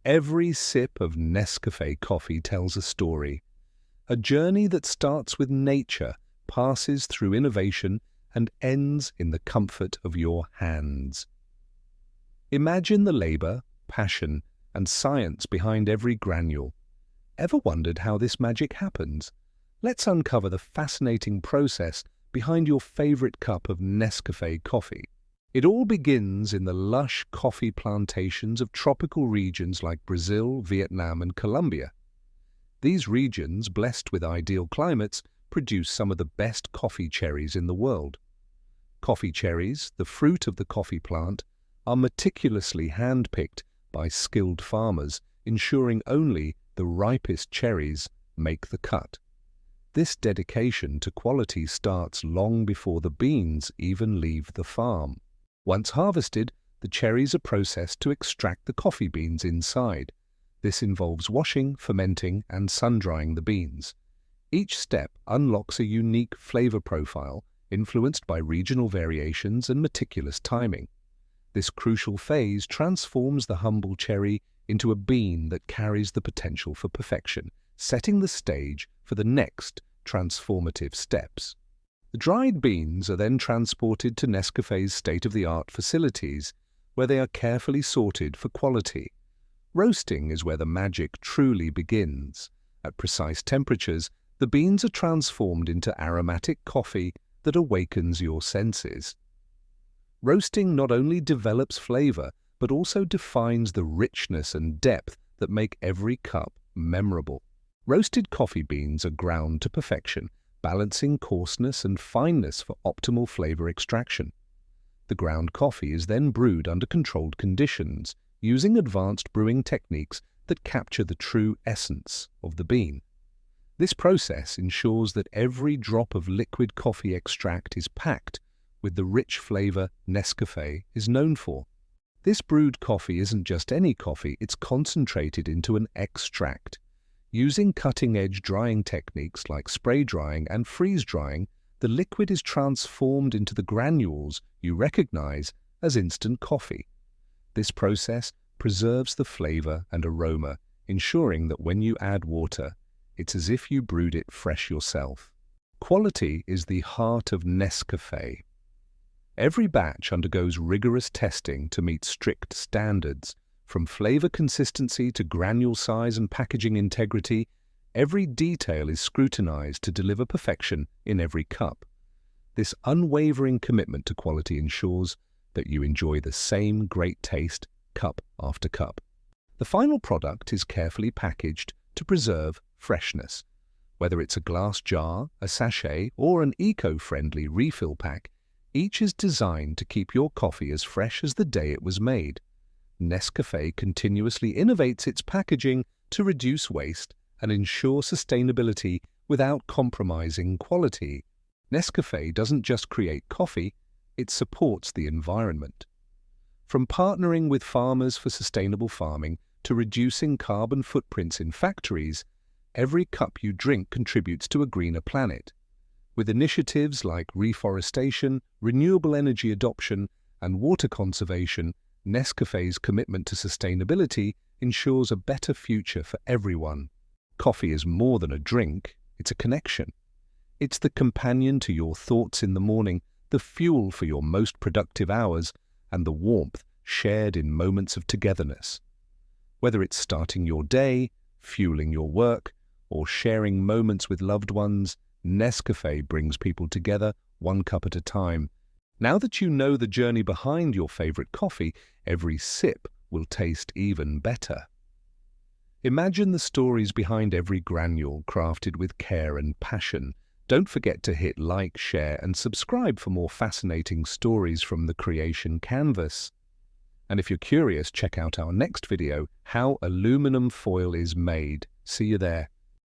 Every sip of NESCAFE coffee tells a story, a journey that starts with nature, passes through innovation, and ends in the comfort of your hands. Imagine the labor, passion, and science behind every granule. Ever wondered how this magic happens? Let's uncover the fascinating process behind your favorite cup of NESCAFE coffee. It all begins in the lush coffee plantations of tropical regions like Brazil, Vietnam, and Colombia. These regions, blessed with ideal climates, produce some of the best coffee cherries in the world. Coffee cherries, the fruit of the coffee plant, are meticulously hand-picked by skilled farmers, ensuring only the ripest cherries make the cut. This dedication to quality starts long before the beans even leave the farm. Once harvested, the cherries are processed to extract the coffee beans inside. This involves washing, fermenting, and sun-drying the beans. Each step unlocks a unique flavor profile, influenced by regional variations and meticulous timing. This crucial phase transforms the humble cherry into a bean that carries the potential for perfection, setting the stage for the next transformative steps. The dried beans are then transported to NESCAFE's state-of-the-art facilities, where they are carefully sorted for quality. Roasting is where the magic truly begins. At precise temperatures, the beans are transformed into aromatic coffee that awakens your senses. Roasting not only develops flavor, but also defines the richness and depth that make every cup memorable. Roasted coffee beans are ground to perfection, balancing coarseness and fineness for optimal flavor extraction. The ground coffee is then brewed under controlled conditions, using advanced brewing techniques that capture the true essence of the bean. This process ensures that every drop of liquid coffee extract is packed with the rich flavor NESCAFE is known for. This brewed coffee isn't just any coffee, it's concentrated into an extract. Using cutting-edge drying techniques like spray drying and freeze drying, the liquid is transformed into the granules you recognize as instant coffee. This process preserves the flavor and aroma, ensuring that when you add water, it's as if you brewed it fresh yourself. Quality is the heart of NESCAFE. Every batch undergoes rigorous testing to meet strict standards. From flavor consistency to granule size and packaging integrity, every detail is scrutinized to deliver perfection in every cup. This unwavering commitment to quality ensures that you enjoy the same great taste cup after cup. The final product is carefully packaged to preserve freshness. Whether it's a glass jar, a sachet, or an eco-friendly refill pack, each is designed to keep your coffee as fresh as the day it was made. NESCAFE continuously innovates its packaging to reduce waste and ensure sustainability without compromising quality. NESCAFE doesn't just create coffee, it supports the environment. From partnering with farmers for sustainable farming to reducing carbon footprints in factories, every cup you drink contributes to a greener planet. With initiatives like reforestation, renewable energy adoption, and water conservation, NESCAFE's commitment to sustainability ensures a better future for everyone. Coffee is more than a drink, it's a connection. It's the companion to your thoughts in the morning, the fuel for your most productive hours, and the warmth shared in moments of togetherness. Whether it's starting your day, fueling your work, or sharing moments with loved ones, NESCAFE brings people together one cup at a time. Now that you know the journey behind your favorite coffee, every sip will taste even better. Imagine the stories behind every granule crafted with care and passion. Don't forget to hit like, share, and subscribe for more fascinating stories from the Creation Canvas. And if you're curious, check out our next video, How Aluminum Foil is Made. See you there.